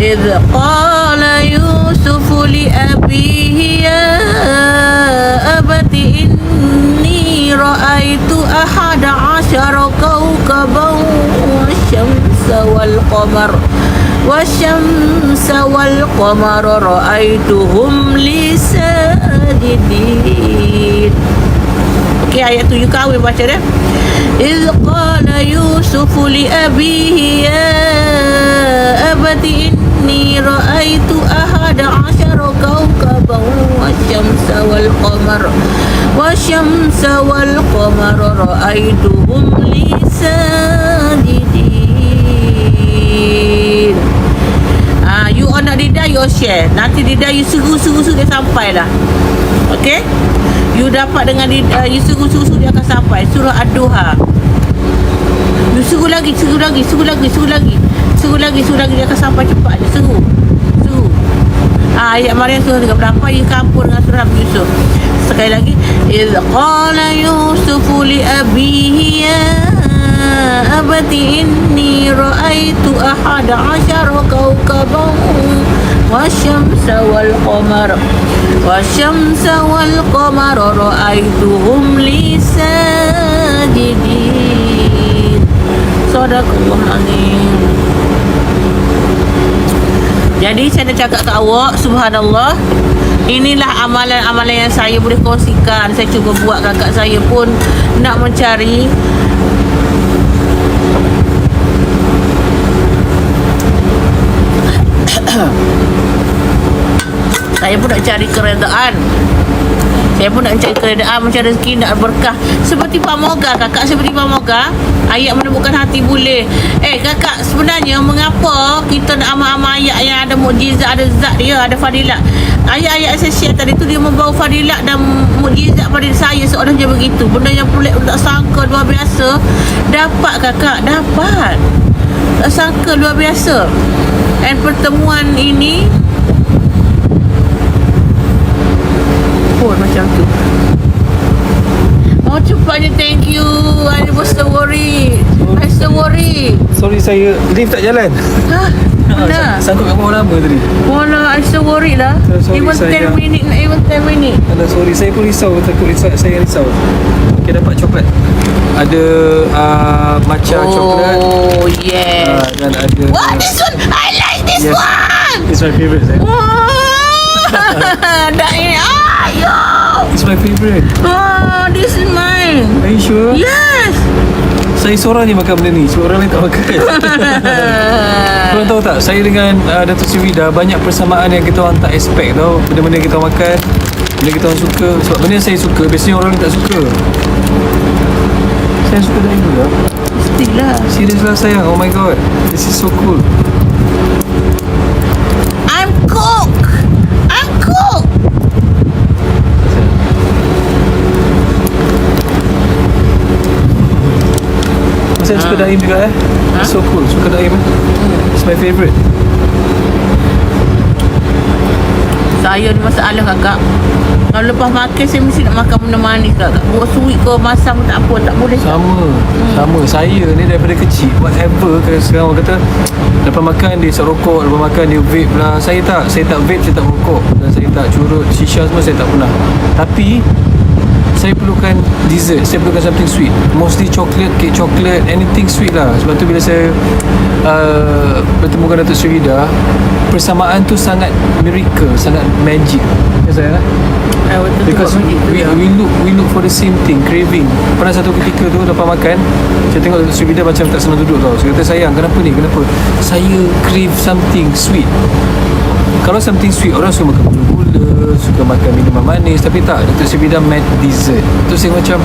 إذ قال يوسف لأبيه يا أبت إني رأيت 11 كوكبا والشمس والقمر رأيتهم لي ساجدين. Okey, ayat tu you kahwin baca dia. إذ قال يوسف لأبيه يا أبت إني رأيت 11 كوكبا والشمس والقمر رأيتهم لي ساجدين. You on nak lidah, you share. Nanti lidah you suruh dia sampai lah. Okay? You dapat dengan lidah, you suruh dia akan sampai. Surah Ad-Duha. You suruh lagi dia akan sampai cepat je. Suruh. Ayat Maryam surah 38 you campur dengan surah Nabi Yusuf. Sekali lagi. إذ قال يوسف لأبيه يا أبت إني رأيت 11 كوكبا والشمس والقمر رأيتهم لي ساجدين. Sadaqallahul azim. Jadi saya nak cakap kat awak, subhanallah, inilah amalan-amalan yang saya boleh kongsikan. Saya cuba buat, kakak saya pun nak mencari saya pun nak cari keredaan. Macam rezeki nak berkah. Seperti Pak Moga, kakak seperti Pak Moga. Ayat menemukan hati boleh. Kakak, sebenarnya mengapa kita nak amal-amal ayat yang ada mukjizat, ada zat dia, ada fadilat. Ayat-ayat saya share tadi tu dia membawa fadilat dan mukjizat pada saya seorang je begitu. Benda yang pelik, tak sangka, luar biasa. Dapat kakak, dapat. Tak sangka, luar biasa. Dan pertemuan ini pun macam tu. Cepatnya, thank you. I was so worried. Sorry, saya lift tak jalan. Mana? Sangkut kat bawah lama tadi. Wala, I so worried lah. Even 10 minit. Alah, sorry, saya pun risau. Saya risau. Okay, dapat coklat. Ada matcha coklat. Oh, yeah. Dan ada this one! I like this one! It's my favourite, saya. It's my favourite. This is mine. Are you sure? Yes. Saya seorang je makan benda ni. Sebab orang lain tak makan. Korang tahu tak, saya dengan Datuk Sri Vida banyak persamaan yang kita orang tak expect tau. Benda-benda kita orang makan, benda kita orang suka. Sebab benda yang saya suka, biasanya orang lain tak suka. Saya suka dari dulu lah. Mestilah. Serius lah sayang. Oh my god, this is so cool. I'm cook. Saya suka daim juga It's so cool. Suka daim. It's my favourite. Saya ni masalah kakak. Kalau lepas makan saya mesti nak makan benda manis kakak. Buat sweet ke masam tak apa, tak boleh. Sama. Saya ni daripada kecil whatever, kalau sekarang orang kata lepas makan dia isap rokok, lepas makan dia vape lah. Saya tak vape, saya tak merokok, dan saya tak curut shisha semua, saya tak pernah. Tapi saya perlukan dessert, saya perlukan something sweet. Mostly chocolate, cake chocolate, anything sweet lah. Sebab tu bila saya bertemu dengan Datuk Sri Vida, persamaan tu sangat miracle, sangat magic. Ya saya lah. Because we look for the same thing, craving. Pernah satu ketika tu lepas makan, saya tengok Datuk Sri Vida macam tak senang duduk tau. Saya kata, sayang, kenapa ni? Kenapa? Saya crave something sweet. Kalau something sweet, orang suka makan gula-gula, suka makan minuman manis. Tapi tak, Datuk Sri Vida made dessert. Tu saya macam,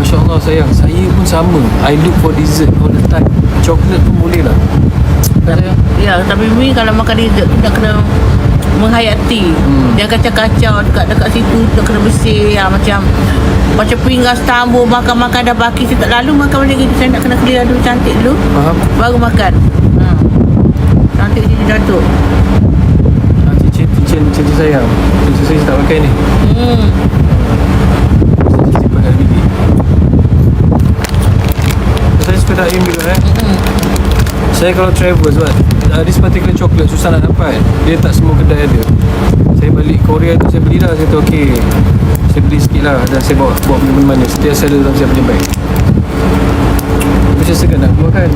Masya Allah sayang, saya pun sama. I look for dessert all the time. Coklat pun boleh lah. Ya, tapi Mi kalau makan dessert tu dah kena menghayati. Jangan kacau-kacau dekat situ, dah kena bersih. Ya, macam pinggang setambur, makan-makan dah baki. Saya tak lalu makan macam gitu. Saya nak kena clear dulu, cantik dulu. Faham? Baru makan. Cantik je Datuk. Cincin sayang. Cincin saya tak pakai ni. Simpan dalam bilik. Saya suka daim juga Saya kalau travel sebab this particular chocolate susah nak dapat. Dia tak semua kedai ada. Saya balik Korea tu, saya belilah. Saya kata okey, saya beli sikit lah. Dan saya bawa mana-mana. Setiap saya ada dalam saya punya bag. Macam segan nak keluarkan.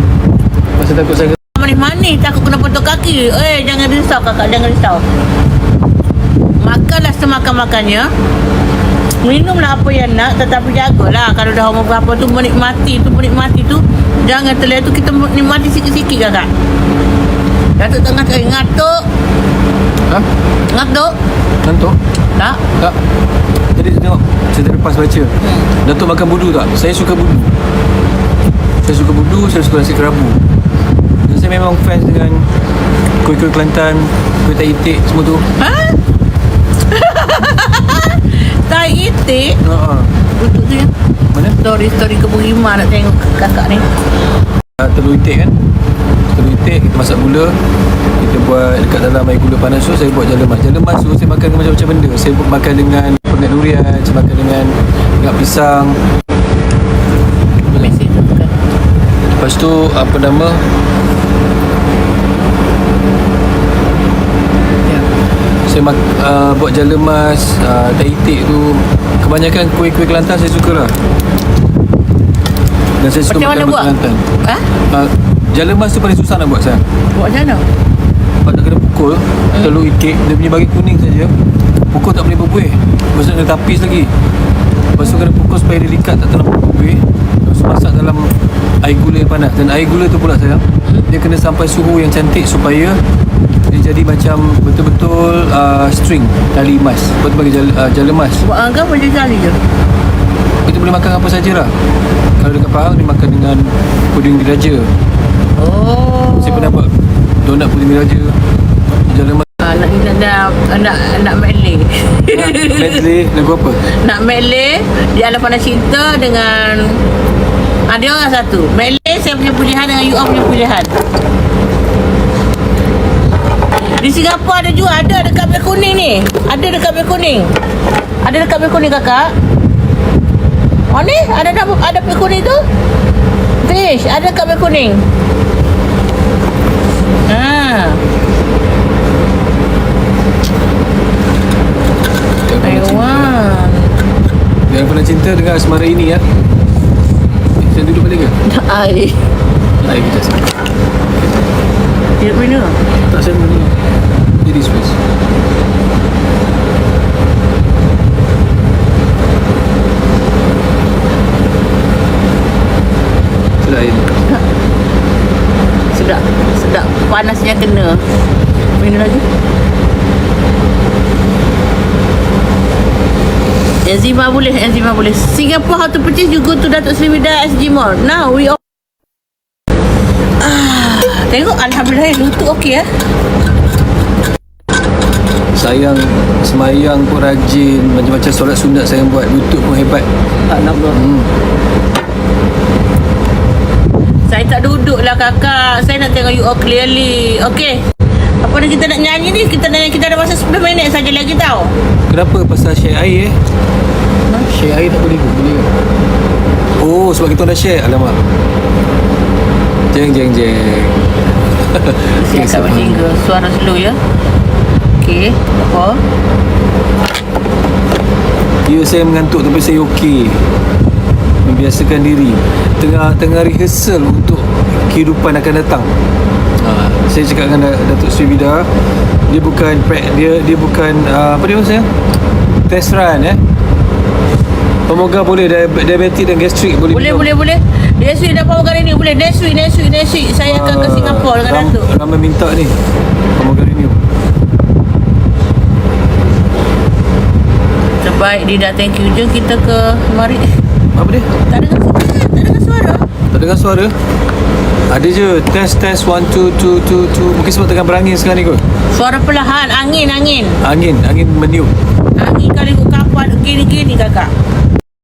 Masa takut saya Manis-manis takut kena potong kaki. Jangan risau kakak, jangan risau. Makanlah semakan-makannya. Minumlah apa yang nak, tetapi jagalah kalau dah umur berapa tu menikmati tu. Jangan terlalu tu, kita nikmati sikit-sikit kakak. Datuk tengah ngatuk. Ha? Ngatuk? Ngantuk? Tak? Tak. Jadi tengok, saya terlepas baca. Datuk makan budu tak? Saya suka budu. Saya suka nasi kerabu. Dan saya memang fans dengan kuih-kuih Kelantan, kuih tak itik semua tu. Ha? Tai itik? Duduk tu ya. Mana? Story Kebun Rima nak tengok kakak ni. Telur itik kan? Telur itik, kita masak gula. Kita buat dekat dalam air gula panas tu, saya buat jalemas. Jalemas tu saya makan dengan macam-macam benda. Saya makan dengan pengat durian, saya makan dengan pengat pisang. Mesej tu kan. Lepas tu apa nama? Saya buat jalemas, tak itik tu. Kebanyakan kuih-kuih Kelantan saya suka lah. Dan saya suka Macam mana makan buat? Kelantan. Ha? Jalemas tu paling susah nak buat saya. Buat macam mana? Sebab nak kena pukul telur itik, dia punya bagi kuning saja. Pukul tak boleh berbuih. Lepas tu kena tapis lagi. Lepas tu kena pukul supaya dia likat, tak terlalu berbuih. Lepas tu masak dalam air gula yang panas. Dan air gula tu pula sayang, dia kena sampai suhu yang cantik supaya dia jadi macam betul-betul string, tali emas. Lepas tu bagi jalemas. Buat angka macam kali je. Kita boleh makan apa sajalah. Kalau dekat Pahang, dia makan dengan puding diraja. Oh. Saya pernah buat donat puding diraja, jalemas. Nak medley. Medley lagu apa? Nak medley di Alam Panas Cinta dengan dia orang satu. Medley saya punya pilihan dengan you all punya pilihan. Di Singapura ada juga, ada dekat Bel Kuning ni. Ada dekat Bel Kuning. Ada dekat Bel Kuning kakak. Oh ni ada Bel Kuning tu. Fish ada dekat Bel Kuning. Taiwan. Yang pernah cinta dengan asmara ini ya. Saya duduk balik ke? Air. Air kejap sikit. Dia mana? Tak, saya mana? Jadi space. Sedap air ni. Sedap. Panasnya kena. Minum lagi. Enzima boleh. Singapore how to purchase, you go to Datuk Seri Vida SG Mall. Now we all tengok alhamdulillah lutut okey ya. Sayang semayang pun rajin, macam-macam solat sunat saya buat, lutut pun hebat. Allah. Saya tak duduk lah kakak. Saya nak tengok you all clearly. Okey. Apa ni kita nak nyanyi ni? Kita ada masa 10 minit saja lagi tau. Kenapa? Pasal share air Share air tak boleh ke? Boleh ke? Oh, sebab kita dah share. Alamak. Jeng. Siap kat single. Suara slow ya. Okey. Apa? Ya, saya mengantuk tapi saya okey. Membiasakan diri. Tengah rehearsal untuk kehidupan akan datang. Saya cakap dengan Datuk Seri Vida, dia bukan apa dia maksudnya? Test run Pemoga boleh, diabetik dan gastrik boleh. Boleh. Next week dapat perkara ni. Boleh next week. Saya akan ke Singapura dengan Datuk. Ramai minta ni pemoga renew. Terbaik Dida, thank you. Jom kita ke mari. Apa dia? Tak dengar suara. Tak dengar suara? Ada je. Test 1 2 2 2. Mungkin sebab tengah berangin sekarang ni kot. Suara perlahan. Angin. Angin meniup. Angin kali ikut kapal gini kakak.